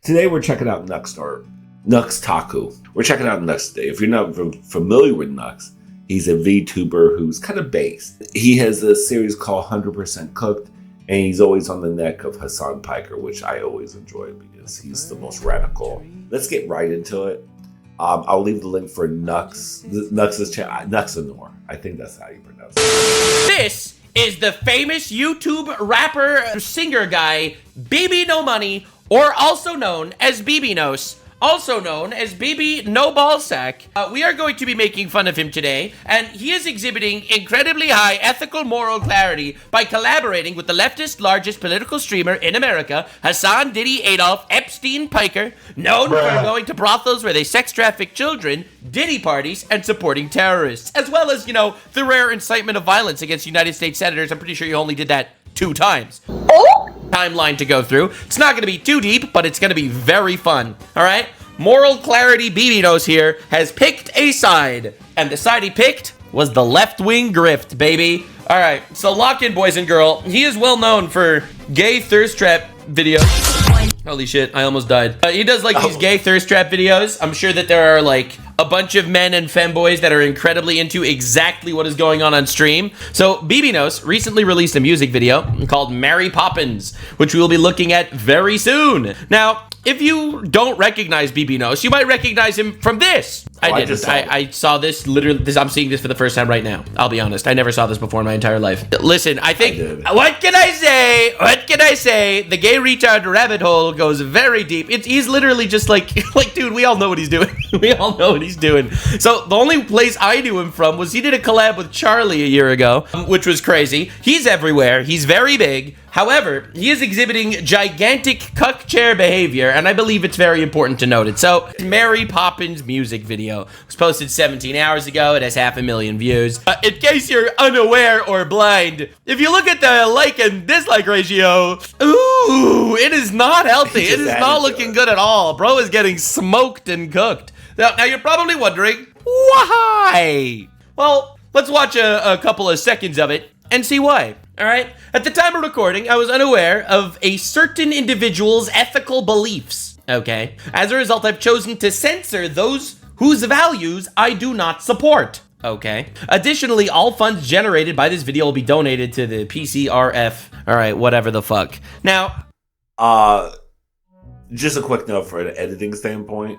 Today we're checking out Lnace Taku. We're checking out Lnace today. If you're not familiar with Lnace, he's a VTuber who's kind of based. He has a series called 100% Cooked, and he's always on the neck of Hassan Piker, which I always enjoy because he's the most radical. Let's get right into it. I'll leave the link for Lnace's channel, Nuxanor. I think that's how you pronounce it. This is the famous YouTube rapper singer guy, BBno Money, or also known as BBnos, also known as BBno Ballsack. We are going to be making fun of him today, and he is exhibiting incredibly high ethical moral clarity by collaborating with the leftist largest political streamer in America, Hassan Diddy Adolf Epstein Piker, known for going to brothels where they sex traffic children, Diddy parties, and supporting terrorists, as well as, the rare incitement of violence against United States senators. I'm pretty sure you only did that 2 times. Timeline to go through. It's not going to be too deep, but it's going to be very fun. All right? Moral Clarity BBnos here has picked a side, and the side he picked was the left-wing grift, baby. All right, so lock in, boys and girl. He is well known for gay thirst trap videos. Holy shit, I almost died. He does these gay thirst trap videos. I'm sure that there are a bunch of men and femboys that are incredibly into exactly what is going on stream. So BBnos recently released a music video called Mary Poppins, which we will be looking at very soon. Now, if you don't recognize BBnos, you might recognize him from this. I saw this literally. I'm seeing this for the first time right now. I'll be honest. I never saw this before in my entire life. Listen, I think. What can I say? What can I say? The gay retard rabbit hole goes very deep. He's literally just dude, we all know what he's doing. We all know what he's doing. So the only place I knew him from was he did a collab with Charlie a year ago, which was crazy. He's everywhere. He's very big. However, he is exhibiting gigantic cuck chair behavior, and I believe it's very important to note it. So, Mary Poppins music video was posted 17 hours ago. It has 500,000 views. In case you're unaware or blind, if you look at the like and dislike ratio, ooh, it is not healthy. It is not looking good at all. Bro is getting smoked and cooked. Now you're probably wondering, why? Well, let's watch a couple of seconds of it and see why. All right. At the time of recording, I was unaware of a certain individual's ethical beliefs. Okay. As a result, I've chosen to censor those whose values I do not support. Okay. Additionally, all funds generated by this video will be donated to the PCRF. All right. Whatever the fuck. Now, just a quick note for an editing standpoint.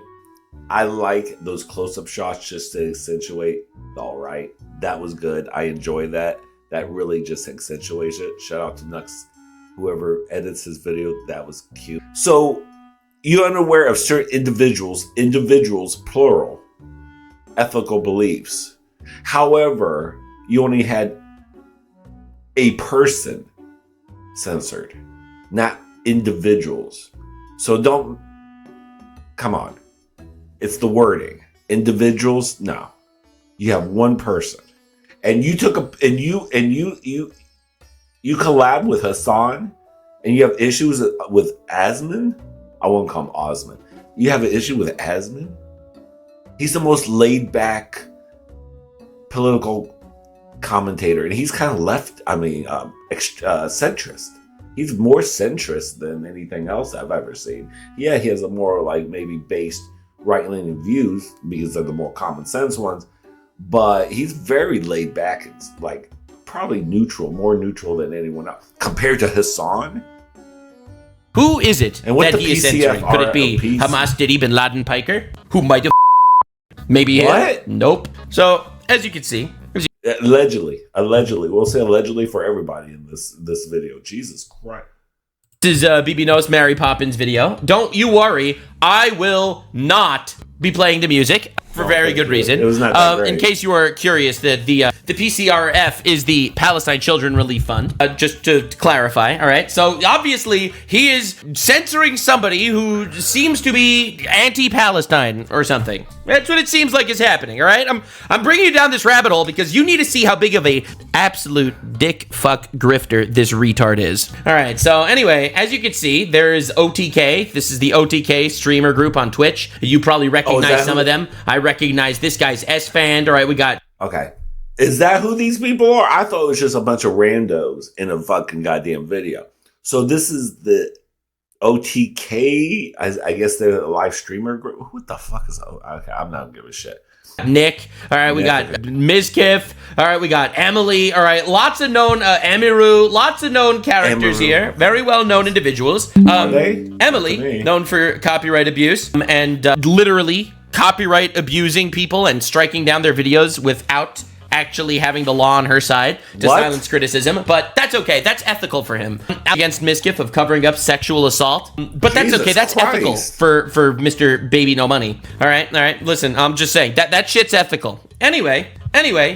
I like those close-up shots just to accentuate. All right. That was good. I enjoy that. That really just accentuates it. Shout out to Lnace, whoever edits his video. That was cute. So, you're unaware of certain individuals, plural, ethical beliefs. However, you only had a person censored, not individuals. So come on. It's the wording. Individuals, no. You have one person. And you you collab with Hassan, and you have issues with Asman. I won't call him Osman. You have an issue with Asman. He's the most laid back political commentator, and he's kind of centrist. He's more centrist than anything else I've ever seen. Yeah, he has a more maybe based right-leaning views because they're the more common sense ones. But he's very laid back. It's probably neutral, more neutral than anyone else. Compared to Hassan. Who is it that he is censoring? Could it be Hamas Diddy Bin Laden Piker? Who might have maybe him? What? Nope. So, as you can see. Allegedly. We'll say allegedly for everybody in this video. Jesus Christ. This is BBno's Mary Poppins video. Don't you worry. I will not be playing the music. For very good reason. It was not that great. In case you are curious, that the PCRF is the Palestine Children Relief Fund. Just to clarify, all right? So obviously, he is censoring somebody who seems to be anti-Palestine or something. That's what it seems like is happening, all right? I'm bringing you down this rabbit hole because you need to see how big of a absolute dick fuck grifter this retard is. All right, so anyway, as you can see, there's OTK. This is the OTK streamer group on Twitch. You probably recognize some of them. I recognize this guy's S-Fan. All right, we got... Okay. Is that who these people are? I thought it was just a bunch of randos in a fucking goddamn video. So this is the OTK. I guess they're a live streamer group. What the fuck is okay? I'm not gonna give a shit. Nick. All right, we got Mizkif. All right, we got Emily. All right, lots of known Emiru. Lots of known characters here. Very well known individuals. Are they? Emily, known for copyright abuse and literally copyright abusing people and striking down their videos without actually having the law on her side to silence criticism, but that's okay. That's ethical for him. Against Mizkif of covering up sexual assault, but that's okay. That's ethical for Mr. Baby No Money. All right. Listen, I'm just saying that shit's ethical. Anyway,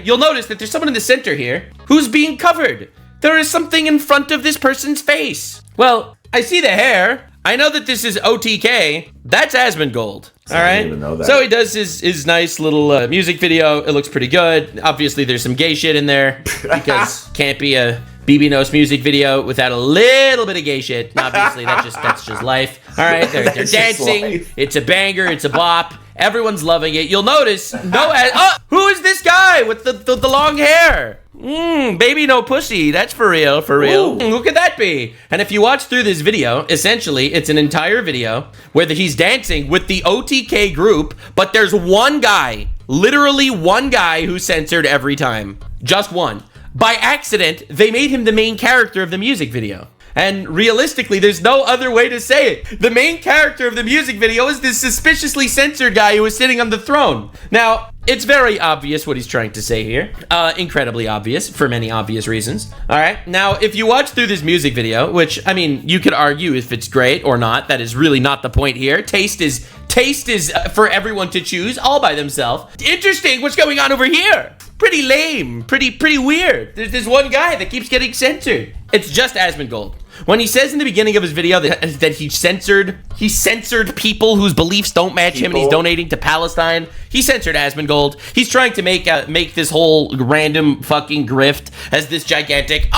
you'll notice that there's someone in the center here who's being covered. There is something in front of this person's face. Well, I see the hair. I know that this is OTK. That's Asmongold. All right. I didn't even know that. So he does his nice little music video. It looks pretty good. Obviously, there's some gay shit in there because can't be a BBno's music video without a little bit of gay shit. Obviously, that's just life. All right. They're dancing. It's a banger. It's a bop. Everyone's loving it. You'll notice who is this guy with the long hair? Baby no pussy. That's for real. Who could that be? And if you watch through this video, essentially, it's an entire video where he's dancing with the OTK group, but there's one guy, literally one guy who's censored every time. Just one. By accident, they made him the main character of the music video. And realistically, there's no other way to say it. The main character of the music video is this suspiciously censored guy who is sitting on the throne. Now, it's very obvious what he's trying to say here. Incredibly obvious, for many obvious reasons. All right. Now, if you watch through this music video, which, I mean, you could argue if it's great or not, that is really not the point here. Taste is for everyone to choose all by themselves. Interesting, what's going on over here? Pretty lame, pretty weird. There's this one guy that keeps getting censored. It's just Asmongold. When he says in the beginning of his video that he censored people whose beliefs don't match him and he's donating to Palestine, he censored Asmongold. He's trying to make this whole random fucking grift as this gigantic,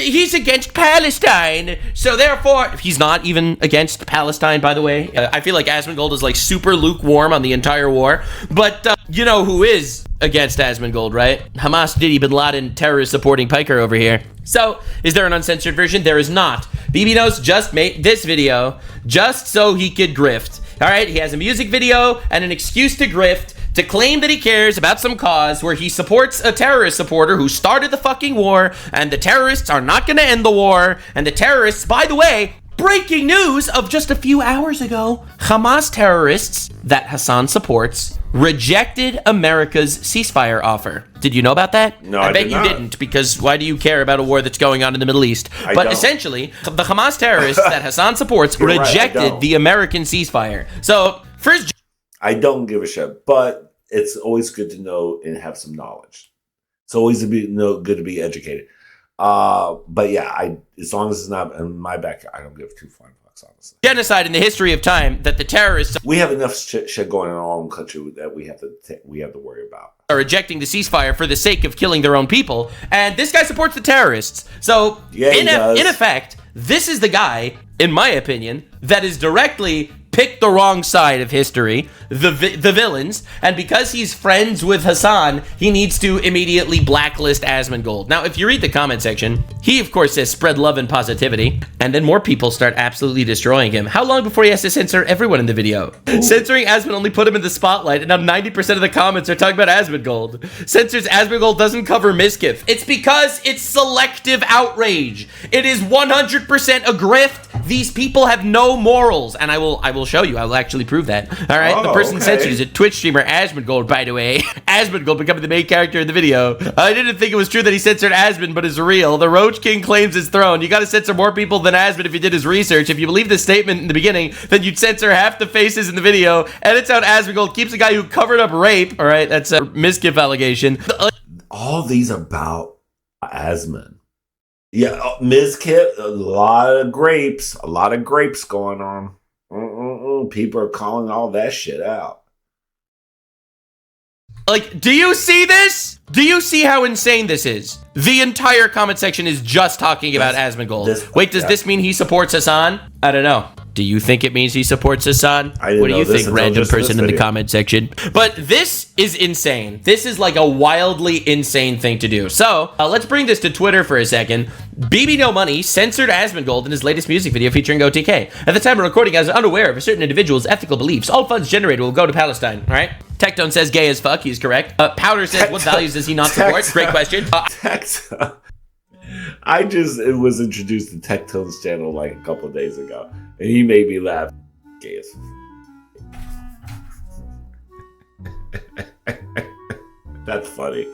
he's against Palestine, so therefore, he's not even against Palestine, by the way. I feel like Asmongold is like super lukewarm on the entire war, but you know who is against Asmongold, right? Hamas, Diddy, Bin Laden, terrorist supporting Piker over here. So, is there an uncensored version? There is not. BBno's just made this video just so he could grift. All right, he has a music video and an excuse to grift, to claim that he cares about some cause where he supports a terrorist supporter who started the fucking war, and the terrorists are not going to end the war, and the terrorists, by the way, breaking news of just a few hours ago, Hamas terrorists that Hassan supports rejected America's ceasefire offer. Did you know about that? No, I bet you didn't, because why do you care about a war that's going on in the Middle East? But essentially, the Hamas terrorists that Hassan supports rejected the American ceasefire. So, first, I don't give a shit, but it's always good to know and have some knowledge. It's always good to be educated. But yeah, as long as it's not in my backyard, I don't give two flying fucks, honestly. Genocide in the history of time that the terrorists we have enough shit going on in our own country that we have to worry about. Are rejecting the ceasefire for the sake of killing their own people, and this guy supports the terrorists. So in effect, this is the guy, in my opinion, that is directly picked the wrong side of history, the villains, and because he's friends with Hassan, he needs to immediately blacklist Asmongold. Now, if you read the comment section, he of course says spread love and positivity, and then more people start absolutely destroying him. How long before he has to censor everyone in the video? Ooh. Censoring Asmon only put him in the spotlight, and now 90% of the comments are talking about Asmongold. Censors Asmongold doesn't cover Mizkif. It's because it's selective outrage. It is 100% a grift. These people have no morals, and I will show you. I will actually prove that. All right, the person censored is a Twitch streamer, Asmongold, by the way. Asmongold becoming the main character in the video. I didn't think it was true that he censored Asmon, but it's real. The Roach King claims his throne. You got to censor more people than Asmon if you did his research. If you believe this statement in the beginning, then you'd censor half the faces in the video. Edits out Asmongold, keeps a guy who covered up rape. All right, that's a Mizkif allegation. All these about Asmon. Yeah, Mizkif, a lot of grapes going on. People are calling all that shit out. Like, do you see this? Do you see how insane this is? The entire comment section is just talking about Asmongold. Wait, does this mean he supports Hassan? I don't know. Do you think it means he supports Hassan? I didn't What do know you this think, until random just this person in the video. comment section? But this is insane. This is like a wildly insane thing to do. So let's bring this to Twitter for a second. BBno Money censored Asmongold in his latest music video featuring OTK. At the time of recording, I was unaware of a certain individual's ethical beliefs. All funds generated will go to Palestine. All right. Tectone says gay as fuck. He's correct. Powder says what values does he not support? Great question. Tectone. I just was introduced to Tectone's channel like a couple of days ago, and he made me laugh. Gay as That's funny.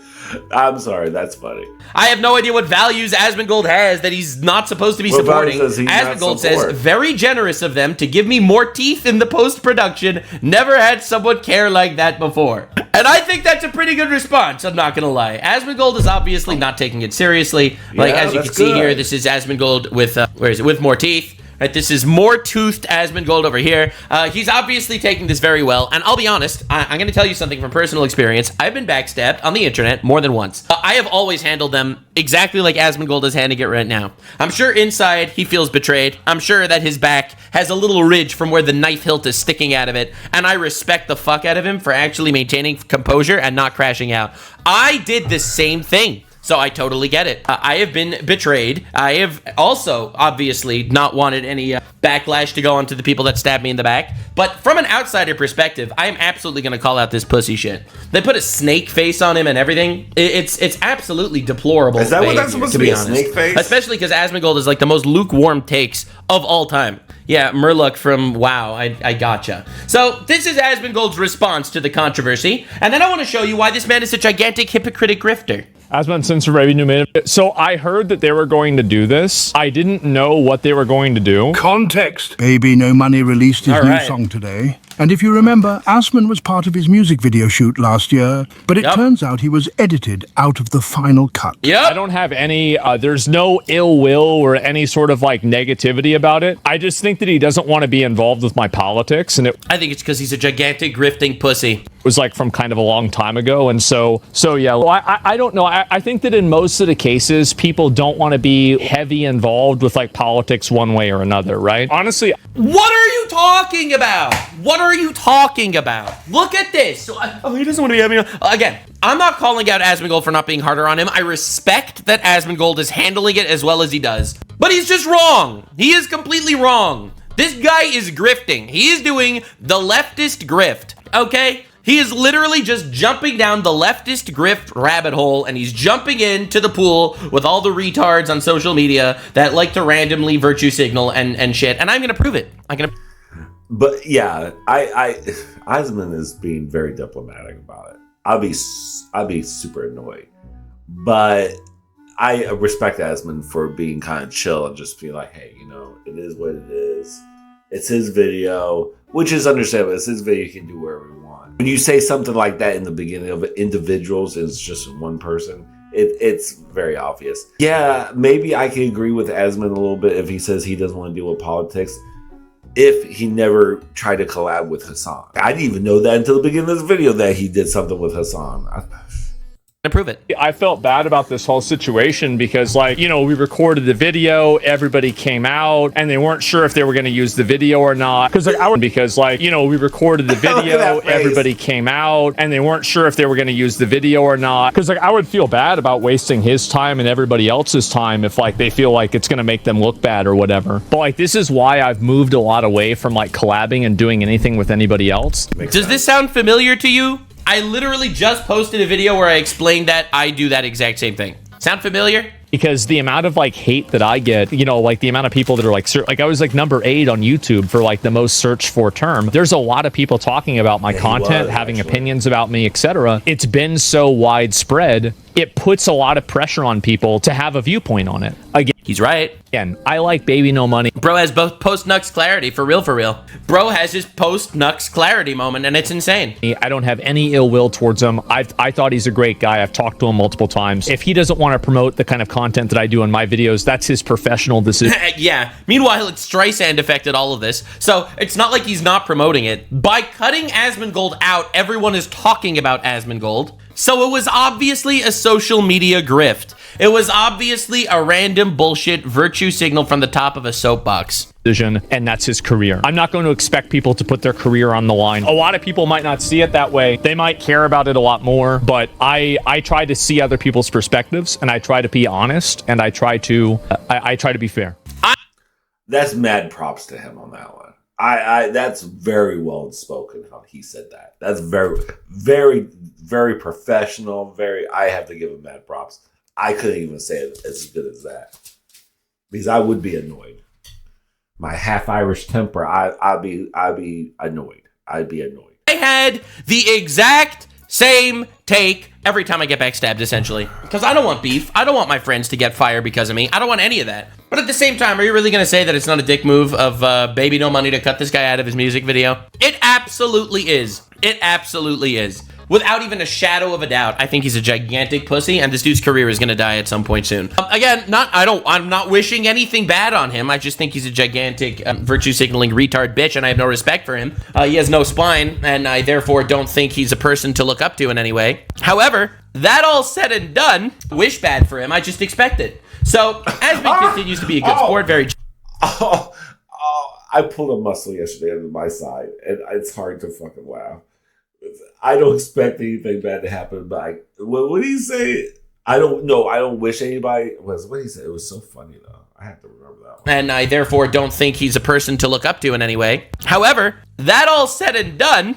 I'm sorry, that's funny. I have no idea what values Asmongold has that he's not supposed to be What supporting. values does he not Asmongold support? says, very generous of them to give me more teeth in the post-production. Never had someone care like that before. And I think that's a pretty good response, I'm not going to lie. Asmongold is obviously not taking it seriously. Like, Yeah, as you that's can see good. here, this is Asmongold with, with more teeth. Right, this is more toothed Asmongold over here. He's obviously taking this very well. And I'll be honest, I'm going to tell you something from personal experience. I've been backstabbed on the internet more than once. I have always handled them exactly like Asmongold is handling it right now. I'm sure inside he feels betrayed. I'm sure that his back has a little ridge from where the knife hilt is sticking out of it. And I respect the fuck out of him for actually maintaining composure and not crashing out. I did the same thing. So I totally get it. I have been betrayed. I have also, obviously, not wanted any backlash to go on to the people that stabbed me in the back. But from an outsider perspective, I am absolutely going to call out this pussy shit. They put a snake face on him and everything. It's absolutely deplorable. Is that what that's behavior, supposed to be, a snake face? Especially because Asmongold is like the most lukewarm takes of all time. Yeah, Murloc from WoW, I gotcha. So this is Asmongold's response to the controversy. And then I want to show you why this man is a gigantic hypocritic grifter. Asman Censor Revenue Minute. So I heard that they were going to do this. I didn't know what they were going to do. Context. BBno Money released his All new right. song today. And if you remember, Asman was part of his music video shoot last year, but it Yep. turns out he was edited out of the final cut. Yep. I don't have any, there's no ill will or any sort of like negativity about it. I just think that he doesn't want to be involved with my politics. And it I think it's because he's a gigantic grifting pussy. was like from kind of a long time ago. And so yeah, well, I don't know. I think that in most of the cases, people don't want to be heavy involved with like politics one way or another, right? Honestly, What are you talking about? What are you talking about? Look at this. Oh, he doesn't want to be having again. I'm not calling out Asmongold for not being harder on him. I respect that Asmongold is handling it as well as he does. But he's just wrong. He is completely wrong. This guy is grifting. He is doing the leftist grift, okay? He is literally just jumping down the leftist grift rabbit hole, and he's jumping into the pool with all the retards on social media that like to randomly virtue signal and shit. And I'm gonna prove it. But yeah, Asman is being very diplomatic about it. I'll be super annoyed, but I respect Asman for being kind of chill and just being like, hey, you know, it is what it is. It's his video, which is understandable. It's his video. He can do whatever he wants. When you say something like that in the beginning of individuals, it's just one person. It's very obvious. Yeah, maybe I can agree with Asman a little bit if he says he doesn't want to deal with politics. If he never tried to collab with Hassan. I didn't even know that until the beginning of this video that he did something with Hassan. Prove it. I felt bad about this whole situation because, like, you know, we recorded the video, everybody came out, and they weren't sure if they were going to use the video or not. Because, we recorded the video, everybody came out, and they weren't sure if they were going to use the video or not. Because, like, I would feel bad about wasting his time and everybody else's time if, like, they feel like it's going to make them look bad or whatever. But, like, this is why I've moved a lot away from, like, collabing and doing anything with anybody else. Does this sound familiar to you? I literally just posted a video where I explained that I do that exact same thing. Sound familiar? Because the amount of like hate that I get, you know, like the amount of people that are like I was like number 8 on YouTube for like the most searched for term. There's a lot of people talking about my content, having opinions about me, etc. It's been so widespread. It puts a lot of pressure on people to have a viewpoint on it. He's right. Again, I like BBno Money. Bro has both post-Nux clarity, for real, for real. Bro has his post-Nux clarity moment, and it's insane. I don't have any ill will towards him. I thought he's a great guy. I've talked to him multiple times. If he doesn't want to promote the kind of content that I do in my videos, that's his professional decision. Yeah. Meanwhile, it's Streisand affected all of this, so it's not like he's not promoting it. By cutting Asmongold out, everyone is talking about Asmongold. So it was obviously a social media grift. It was obviously a random bullshit virtue signal from the top of a soapbox. And that's his career. I'm not going to expect people to put their career on the line. A lot of people might not see it that way. They might care about it a lot more, but I try to see other people's perspectives, and I try to be honest, and I try to be fair. That's mad props to him on that one. I that's very well spoken how he said that. That's very, very, very professional. I have to give him mad props. I couldn't even say it as good as that. Because I would be annoyed. My half Irish temper, I'd be annoyed. I'd be annoyed. I had the exact same take every time I get backstabbed, essentially. Because I don't want beef. I don't want my friends to get fired because of me. I don't want any of that. But at the same time, are you really going to say that it's not a dick move of BBno Money to cut this guy out of his music video? It absolutely is. It absolutely is. Without even a shadow of a doubt, I think he's a gigantic pussy, and this dude's career is going to die at some point soon. Again, I'm not wishing anything bad on him. I just think he's a gigantic virtue signaling retard bitch, and I have no respect for him. He has no spine, and I therefore don't think he's a person to look up to in any way. However, that all said and done, wish bad for him. I just expect it. So, Asmund continues to be a good sport, very... I pulled a muscle yesterday on my side, and it's hard to fucking laugh. I don't expect anything bad to happen, but what did he say? I don't know. I don't wish anybody was what he said. It was so funny though. I have to remember that one. And I therefore don't think he's a person to look up to in any way. However, that all said and done,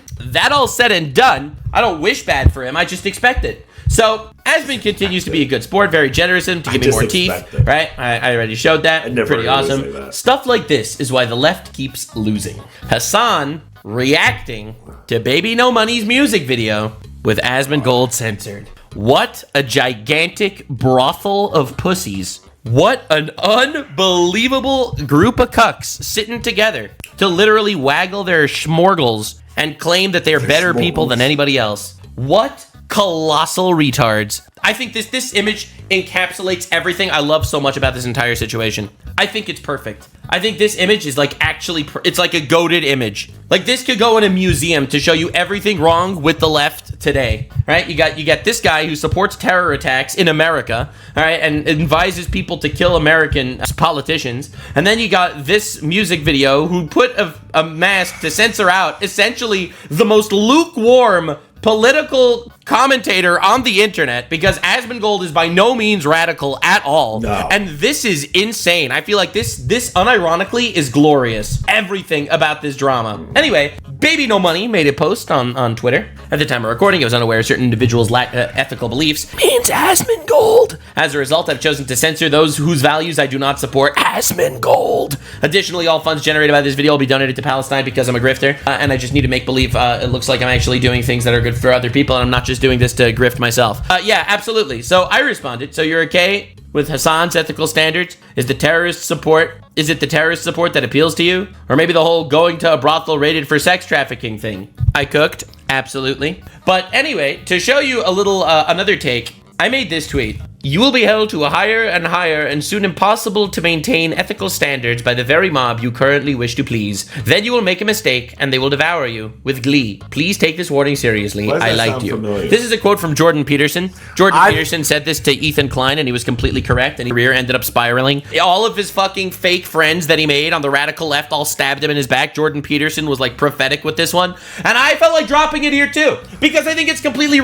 I don't wish bad for him. I just expect it. So, Asmund continues to be a good sport, very generous to give me more teeth, right? I already showed that. Pretty awesome. Stuff like this is why the left keeps losing. Hassan reacting to BBno Money's music video with Asmund Gold censored. What a gigantic brothel of pussies. What an unbelievable group of cucks sitting together to literally waggle their schmorgles and claim that they're better people than anybody else. What colossal retards. I think this image encapsulates everything I love so much about this entire situation. I think it's perfect. I think this image is like actually, it's like a goated image. Like this could go in a museum to show you everything wrong with the left today, right? You got this guy who supports terror attacks in America, all right, and advises people to kill American politicians. And then you got this music video who put a mask to censor out essentially the most lukewarm political commentator on the internet, because Asmund Gold is by no means radical at all. No. And this is insane. I feel like this unironically is glorious. Everything about this drama. Anyway, BBno Money made a post on Twitter. At the time of recording, I was unaware certain individuals lack ethical beliefs. Means Asmund Gold. As a result, I've chosen to censor those whose values I do not support. Asmund Gold. Additionally, all funds generated by this video will be donated to Palestine because I'm a grifter, and I just need to make believe it looks like I'm actually doing things that are good for other people, and I'm not just doing this to grift myself. Yeah, absolutely. So I responded. So you're okay with Hassan's ethical standards? Is it the terrorist support that appeals to you? Or maybe the whole going to a brothel rated for sex trafficking thing? I cooked. Absolutely. But anyway, to show you a little, another take, I made this tweet. You will be held to a higher and soon impossible to maintain ethical standards by the very mob you currently wish to please. Then you will make a mistake and they will devour you with glee. Please take this warning seriously. I liked you. Familiar? This is a quote from Jordan Peterson. Peterson said this to Ethan Klein and he was completely correct, and his career ended up spiraling. All of his fucking fake friends that he made on the radical left all stabbed him in his back. Jordan Peterson was like prophetic with this one. And I felt like dropping it here too, because I think it's completely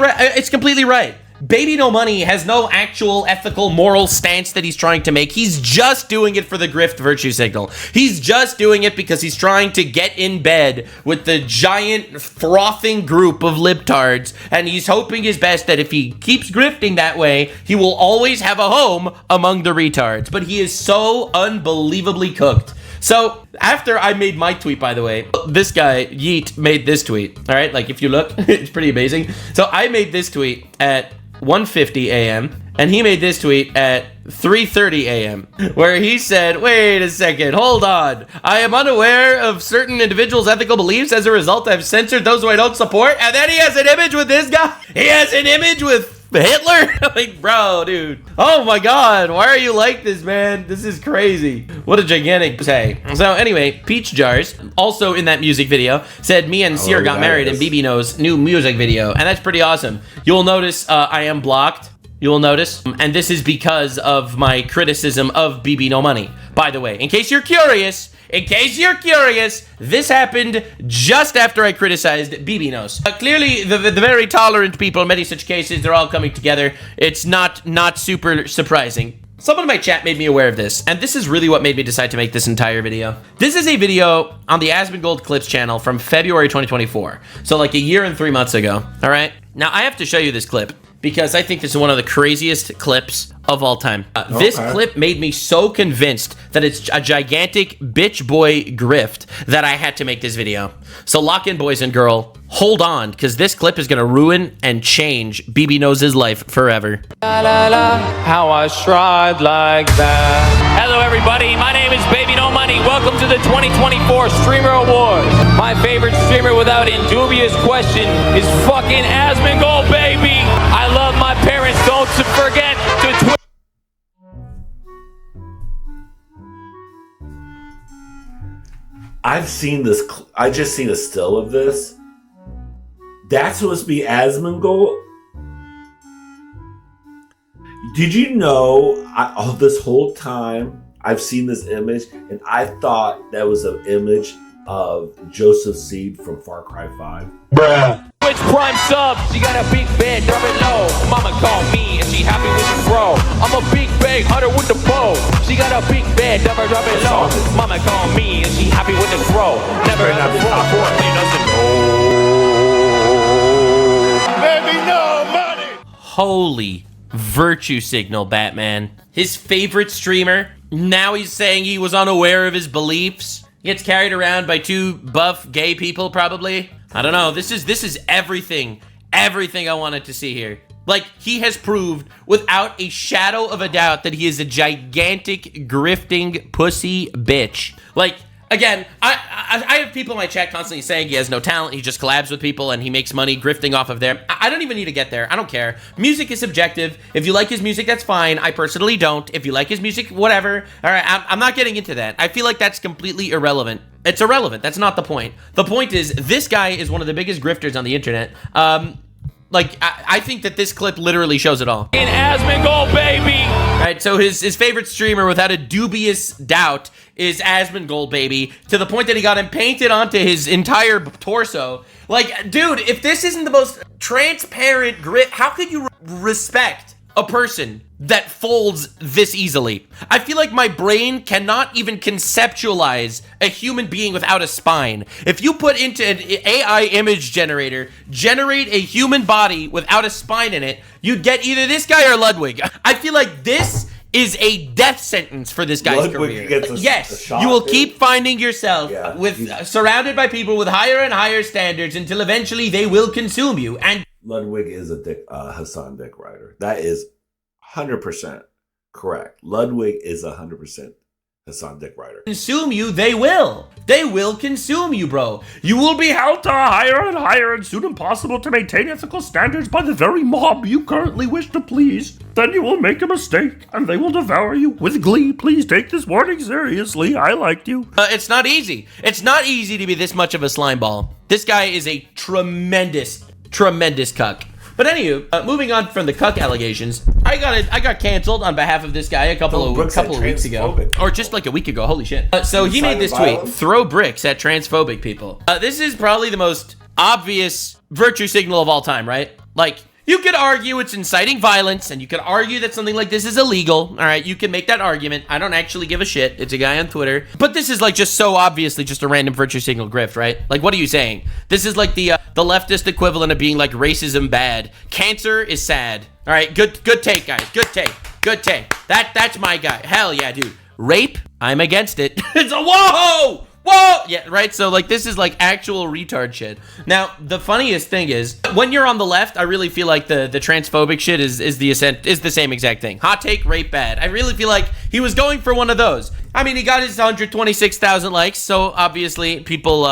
right. BBno Money has no actual ethical, moral stance that he's trying to make. He's just doing it for the grift virtue signal. He's just doing it because he's trying to get in bed with the giant frothing group of libtards, and he's hoping his best that if he keeps grifting that way, he will always have a home among the retards. But he is so unbelievably cooked. So, after I made my tweet, by the way, this guy, Yeet, made this tweet. All right, like if you look, it's pretty amazing. So, I made this tweet at 1:50 a.m. and he made this tweet at 3:30 a.m. where he said, wait a second, hold on. I am unaware of certain individuals' ethical beliefs. As a result, I've censored those who I don't support. And then he has an image with this guy. He has an image with Hitler? Like, bro, dude. Oh my god, why are you like this, man? This is crazy. What a gigantic say. So anyway, Peach Jars, also in that music video, said me and Seer got married in BBno's new music video, and that's pretty awesome. You'll notice I am blocked you will notice. And this is because of my criticism of BBno Money. By the way, in case you're curious, this happened just after I criticized BBnos. Clearly, the very tolerant people in many such cases, they're all coming together. It's not super surprising. Someone in my chat made me aware of this, and this is really what made me decide to make this entire video. This is a video on the Asmongold Clips channel from February 2024. So like a year and 3 months ago, all right? Now, I have to show you this clip because I think this is one of the craziest clips of all time. This clip made me so convinced that it's a gigantic bitch boy grift that I had to make this video. So lock in, boys and girl. Hold on, because this clip is going to ruin and change BBno's life forever. La, la, la, how I tried like that. Hello, everybody. My name is BBno Money. Welcome to the 2024 Streamer Awards. My favorite streamer, without indubious question, is fucking Asmongold, baby. I love my parents. Don't forget to I've seen this. I just seen a still of this. That's supposed to be Asmongold. Did you know? This whole time I've seen this image, and I thought that was an image of Joseph Seed from Far Cry 5. Bruh. Which prime sub? She got a big bed, drop it low. Mama called me and she happy with the bro. I'm a big bag hunter with the bow. She got a big bed, drop it low. Mama called me and she happy with the bro. Never had a bro for it, doesn't know. BBno Money. Holy virtue signal, Batman. His favorite streamer, now he's saying he was unaware of his beliefs. He gets carried around by two buff gay people, probably. I don't know. This is everything I wanted to see here. Like, he has proved without a shadow of a doubt that he is a gigantic grifting pussy bitch. Like, again, I have people in my chat constantly saying he has no talent, he just collabs with people and he makes money grifting off of them. I don't even need to get there. I don't care. Music is subjective. If you like his music, that's fine. I personally don't. If you like his music, whatever. All right, I'm not getting into that. I feel like that's completely irrelevant. It's irrelevant. That's not the point. The point is, this guy is one of the biggest grifters on the internet. Like, I think that this clip literally shows it all. In Asmongold, baby. All right, so his favorite streamer, without a dubious doubt, is Asmongold, baby, to the point that he got him painted onto his entire torso. Like, dude, if this isn't the most transparent grift, how could you respect a person that folds this easily? I feel like my brain cannot even conceptualize a human being without a spine. If you put into an AI image generator, generate a human body without a spine in it, you'd get either this guy or Ludwig. I feel like this is a death sentence for this guy's Ludwig career. Yes, you will keep finding yourself surrounded by people with higher and higher standards until eventually they will consume you. And Ludwig is a Hassan Dick Rider. That is 100% correct. Ludwig is 100% Hassan Dick Rider. Consume you, they will. They will consume you, bro. You will be held to higher and higher and soon impossible to maintain ethical standards by the very mob you currently wish to please. Then you will make a mistake and they will devour you with glee. Please take this warning seriously. I liked you. It's not easy. It's not easy to be this much of a slime ball. This guy is a tremendous cuck. But anywho, moving on from the cuck allegations, I got canceled on behalf of this guy a couple of weeks ago, or just like a week ago. Holy shit! So he made this tweet: "Throw bricks at transphobic people." This is probably the most obvious virtue signal of all time, right? Like, you could argue it's inciting violence, and you could argue that something like this is illegal. All right, you can make that argument. I don't actually give a shit. It's a guy on Twitter. But this is like just so obviously just a random virtue signal grift, right? Like, what are you saying? This is like the leftist equivalent of being like racism bad. Cancer is sad. All right, good take, guys. Good take. That's my guy. Hell yeah, dude. Rape, I'm against it. It's a whoa! Yeah, right? So, like, this is, like, actual retard shit. Now, the funniest thing is, when you're on the left, I really feel like the transphobic shit is the same exact thing. Hot take, rape bad. I really feel like he was going for one of those. I mean, he got his 126,000 likes, so obviously people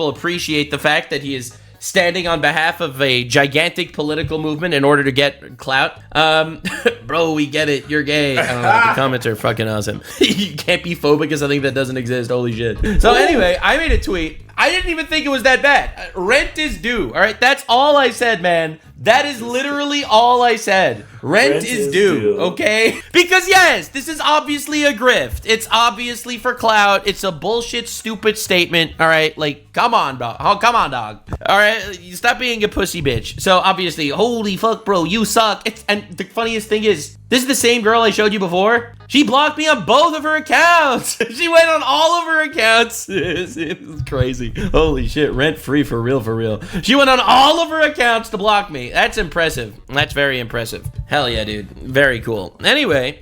appreciate the fact that he is standing on behalf of a gigantic political movement in order to get clout. Bro, we get it. You're gay. I don't know. The comments are fucking awesome. You can't be phobic is something that doesn't exist. Holy shit. So anyway, I made a tweet. I didn't even think it was that bad. Rent is due. All right. That's all I said, man. That is literally all I said. Rent is due, okay? Because yes, this is obviously a grift. It's obviously for clout. It's a bullshit, stupid statement. All right, like, come on, dog. Oh, come on, dog. All right, you stop being a pussy bitch. So obviously, holy fuck, bro, you suck. And the funniest thing is, this is the same girl I showed you before. She blocked me on both of her accounts. She went on all of her accounts. It's crazy. Holy shit, rent free for real, for real. She went on all of her accounts to block me. That's impressive. That's very impressive. Hell yeah, dude. Very cool. Anyway,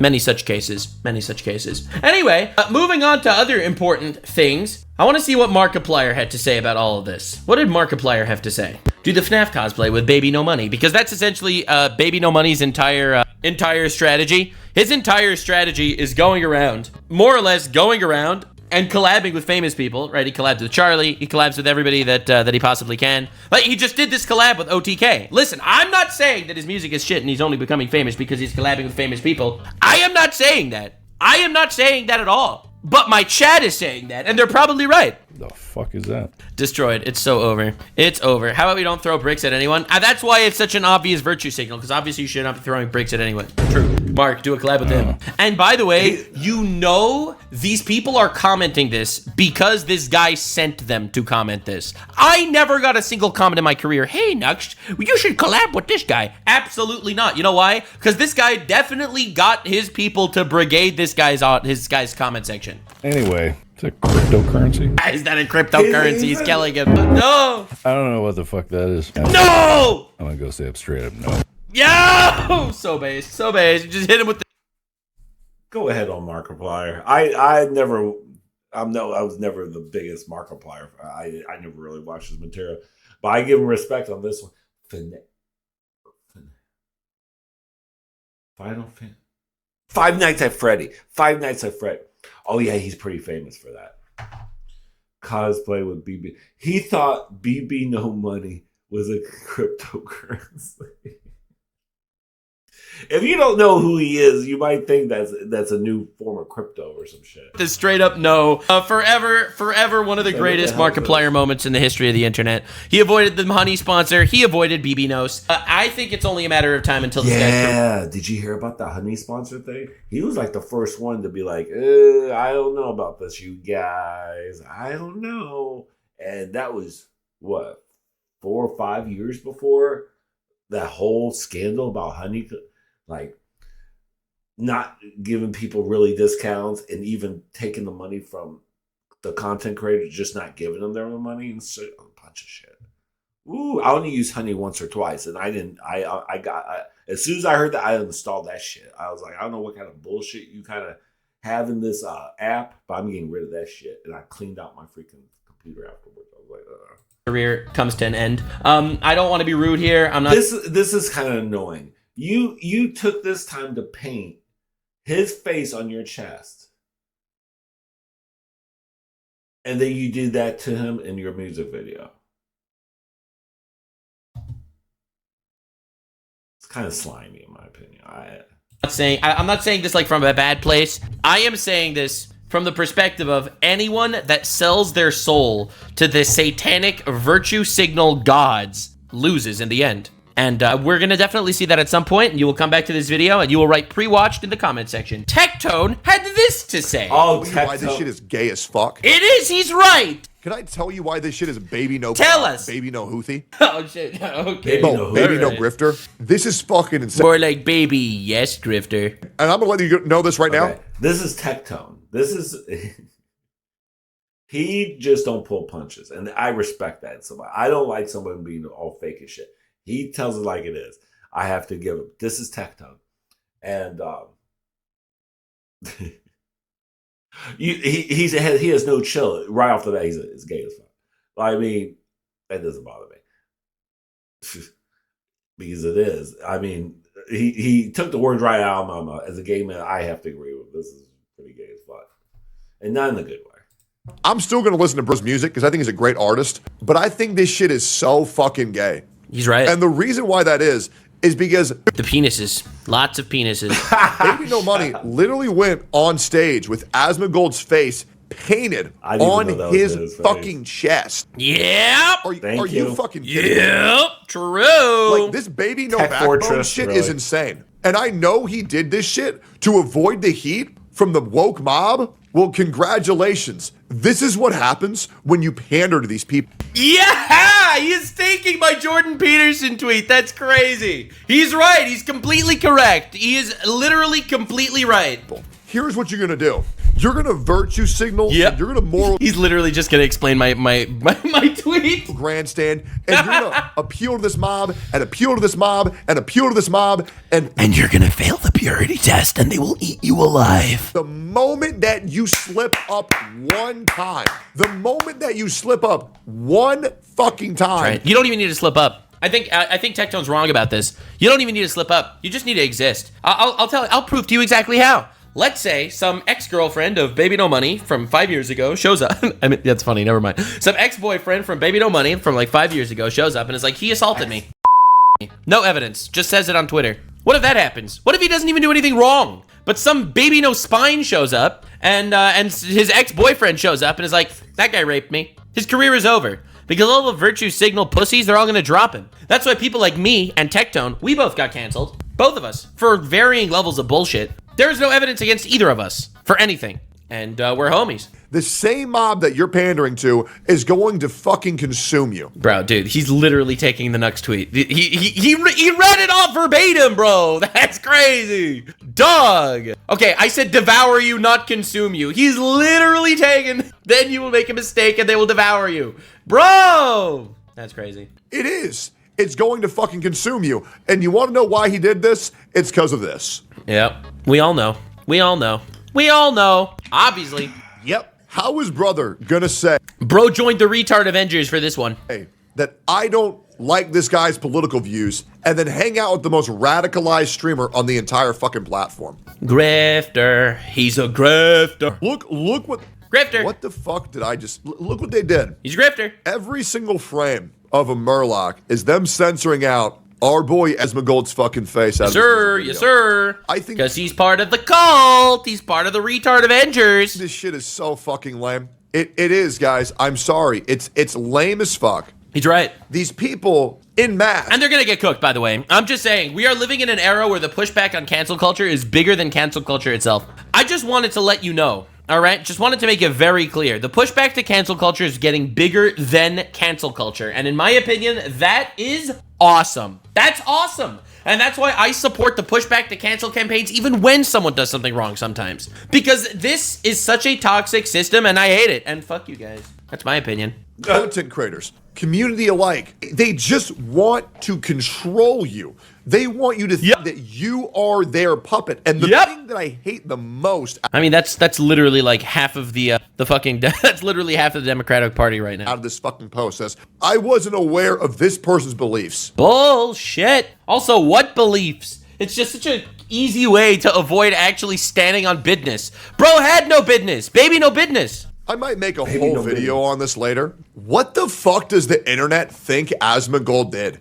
many such cases. Many such cases. Anyway, moving on to other important things. I want to see what Markiplier had to say about all of this. What did Markiplier have to say? Do the FNAF cosplay with BBno Money, because that's essentially BBno Money's entire strategy. His entire strategy is going around, more or less going around and collabing with famous people, right? He collabed with Charlie, he collabs with everybody that he possibly can. Like, he just did this collab with OTK. Listen, I'm not saying that his music is shit and he's only becoming famous because he's collabing with famous people. I am not saying that. I am not saying that at all. But my chat is saying that, and they're probably right. The fuck is that? Destroyed. It's so over. It's over. How about we don't throw bricks at anyone? That's why it's such an obvious virtue signal, because obviously you should not be throwing bricks at anyone. True. Mark, do a collab with him. And by the way, you know these people are commenting this because this guy sent them to comment this. I never got a single comment in my career. Hey, Nux, you should collab with this guy. Absolutely not. You know why? Because this guy definitely got his people to brigade this guy's comment section. Anyway, it's a cryptocurrency. Is that a cryptocurrency? He's killing him. No! I don't know what the fuck that is. No! I'm gonna go say up straight up no. Yo! So base. So base. You just hit him with the... Go ahead on Markiplier. I was never the biggest Markiplier. I never really watched his material. But I give him respect on this one. Five Nights at Freddy. Five Nights at Freddy. Oh yeah, he's pretty famous for that. Cosplay with BB. He thought BBno Money was a cryptocurrency. If you don't know who he is, you might think that's a new form of crypto or some shit. The straight up no. Forever one of the greatest Markiplier moments in the history of the internet. He avoided the honey sponsor. He avoided BBnos. I think it's only a matter of time until this guy... Yeah, did you hear about the honey sponsor thing? He was like the first one to be like, I don't know about this, you guys. I don't know. And that was, what, 4 or 5 years before that whole scandal about honey... Like, not giving people really discounts and even taking the money from the content creators, just not giving them their own money and so, a bunch of shit. Ooh, I only used honey once or twice, and I didn't. As soon as I heard that, I uninstalled that shit. I was like, I don't know what kind of bullshit you kind of have in this app, but I'm getting rid of that shit, and I cleaned out my freaking computer afterwards. I was like, career comes to an end. I don't want to be rude here. I'm not. This is kind of annoying. You took this time to paint his face on your chest. And then you did that to him in your music video. It's kind of slimy in my opinion. I'm not saying this like from a bad place. I am saying this from the perspective of anyone that sells their soul to the satanic virtue signal gods loses in the end. And we're going to definitely see that at some point, and you will come back to this video, and you will write pre-watched in the comment section. Tectone had this to say. Oh, why this shit is gay as fuck? It is, he's right. Can I tell you why this shit is BBno? Tell us. BBno Houthi. Oh, shit. Okay. BBno Grifter. This is fucking insane. More like baby, yes, Grifter. And I'm going to let you know this right now. This is Tectone. This is... He just don't pull punches, and I respect that in somebody. I don't like someone being all fake as shit. He tells it like it is. I have to give him. This is Tectone. And he has no chill. Right off the bat, he's gay as fuck. I mean, that doesn't bother me. Because it is. I mean, he took the words right out of my mouth. As a gay man, I have to agree with this is pretty gay as fuck. And not in a good way. I'm still going to listen to Bruce's music because I think he's a great artist. But I think this shit is so fucking gay. He's right. And the reason why that is because... The penises. Lots of penises. BBno Money literally went on stage with Asmongold's face painted I didn't on know that was his his face. fucking chest. Yep. Are Thank you you. fucking kidding me? Yep. True. Like, this baby no Tech backbone Fortress, shit really. is insane. And I know he did this shit to avoid the heat from the woke mob. Well, congratulations. This is what happens when you pander to these people. Yeah, he is taking my Jordan Peterson tweet. That's crazy. He's right. He's completely correct. He is literally completely right. Here's what you're gonna do. You're gonna virtue signal. Yep. And you're gonna moral He's literally just gonna explain my tweet. grandstand, and you're gonna appeal to this mob, and appeal to this mob, and appeal to this mob, and And you're gonna fail the purity test, and they will eat you alive. the moment that you slip up one time, the moment that you slip up one fucking time, Right. You don't even need to slip up. I think Tectone's wrong about this. You don't even need to slip up. You just need to exist. I'll prove to you exactly how. Let's say some ex-girlfriend of BBno Money from 5 years ago shows up. I mean, that's funny. Never mind. Some ex-boyfriend from BBno Money from like 5 years ago shows up and is like, he assaulted me. No evidence. Just says it on Twitter. What if that happens? What if he doesn't even do anything wrong? But some BBno spine shows up and his ex-boyfriend shows up and is like, that guy raped me. His career is over. Because all the virtue signal pussies, they're all gonna drop him. That's why people like me and Tectone, we both got canceled. Both of us. For varying levels of bullshit. There's no evidence against either of us. For anything. And we're homies. the same mob that you're pandering to is going to fucking consume you. Bro, dude, he's literally taking the Nux tweet. He read it off verbatim, bro. That's crazy. Dog. Okay, I said devour you, not consume you. He's literally taking, then you will make a mistake and they will devour you. Bro. That's crazy. It is. It's going to fucking consume you. And you want to know why he did this? It's because of this. Yep. We all know. We all know. We all know. Obviously. Yep. How is brother gonna say Bro joined the retard Avengers for this one. that I don't like this guy's political views and then hang out with the most radicalized streamer on the entire fucking platform? Grifter. He's a grifter. Look what Grifter. What the fuck did I just look what they did? He's a grifter. Every single frame of a Murloc is them censoring out our boy Esmagold's fucking face. Yes, sir. Yes, sir. I think because he's part of the cult. He's part of the retard Avengers. this shit is so fucking lame. It is, guys. I'm sorry. It's lame as fuck. He's right. These people in mass. And they're gonna get cooked, by the way. I'm just saying, we are living in an era where the pushback on cancel culture is bigger than cancel culture itself. I just wanted to let you know, all right? Just wanted to make it very clear. The pushback to cancel culture is getting bigger than cancel culture. And in my opinion, that is awesome. That's awesome. And that's why I support the pushback to cancel campaigns even when someone does something wrong sometimes. Because this is such a toxic system and I hate it. And fuck you guys. That's my opinion. Content creators, community alike, they just want to control you. They want you to think that you are their puppet. And the thing that I hate the most, I mean, that's literally like half of the fucking that's literally half of the Democratic Party right now. out of this fucking post says, I wasn't aware of this person's beliefs. Bullshit. Also, what beliefs? It's just such an easy way to avoid actually standing on business. Bro had no business. Baby no business. I might make a whole video on this later. What the fuck does the internet think Asmongold did?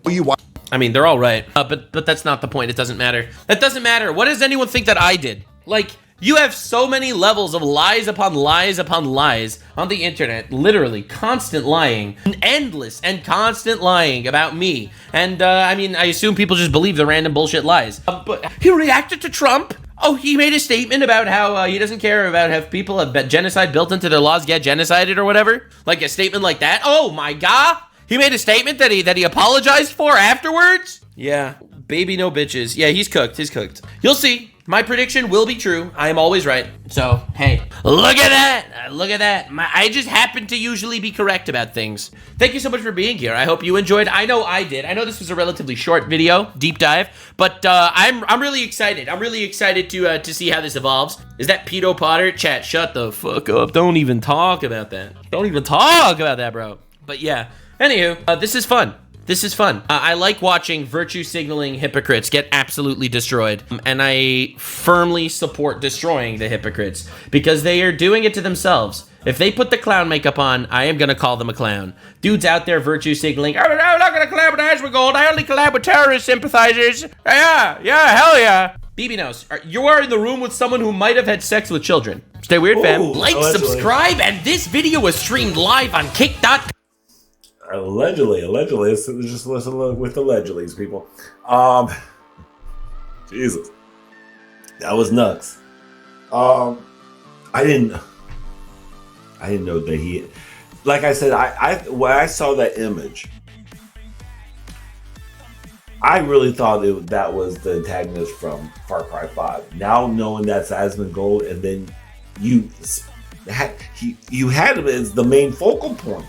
I mean, they're all right. But that's not the point. It doesn't matter. That doesn't matter. What does anyone think that I did? Like, you have so many levels of lies upon lies upon lies on the internet. Literally, constant lying. Endless and constant lying about me. And, I mean, I assume people just believe the random bullshit lies. But he reacted to Trump. Oh, he made a statement about how he doesn't care about if people have genocide built into their laws get genocided or whatever. Like a statement like that. Oh my god. He made a statement that he apologized for afterwards? Yeah. Baby no bitches. Yeah, he's cooked. He's cooked. You'll see. My prediction will be true. I am always right. So, hey, look at that. Look at that. I just happen to usually be correct about things. Thank you so much for being here. I hope you enjoyed. I know I did. I know this was a relatively short video, deep dive, but I'm really excited. I'm really excited to see how this evolves. Is that Pedo Potter? Chat, shut the fuck up. Don't even talk about that. Don't even talk about that, bro. But yeah. Anywho, this is fun. This is fun. I like watching virtue signaling hypocrites get absolutely destroyed. And I firmly support destroying the hypocrites because they are doing it to themselves. If they put the clown makeup on, I am going to call them a clown. Dudes out there virtue signaling, oh, no, I'm not going to collab with Asmongold. I only collab with terrorist sympathizers. Yeah, hell yeah. BBnos, you are in the room with someone who might have had sex with children. Stay weird, fam. Ooh, Like, allegedly. subscribe, and this video was streamed live on kick.com. Allegedly. Let's just listen with allegedly's people. Jesus, that was nuts. I didn't know that he. Like I said, when I saw that image, I really thought that was the antagonist from Far Cry 5. Now knowing that's Asmongold, and then you had him as the main focal point.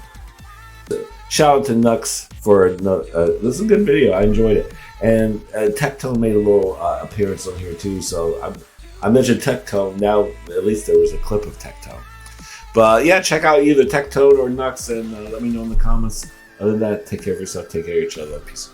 Shout out to Nux for this is a good video. I enjoyed it, and Tectone made a little appearance on here too. So I mentioned Tectone. Now at least there was a clip of Tectone. But yeah, check out either Tectone or Nux, and let me know in the comments. Other than that, take care of yourself, take care of each other. Peace.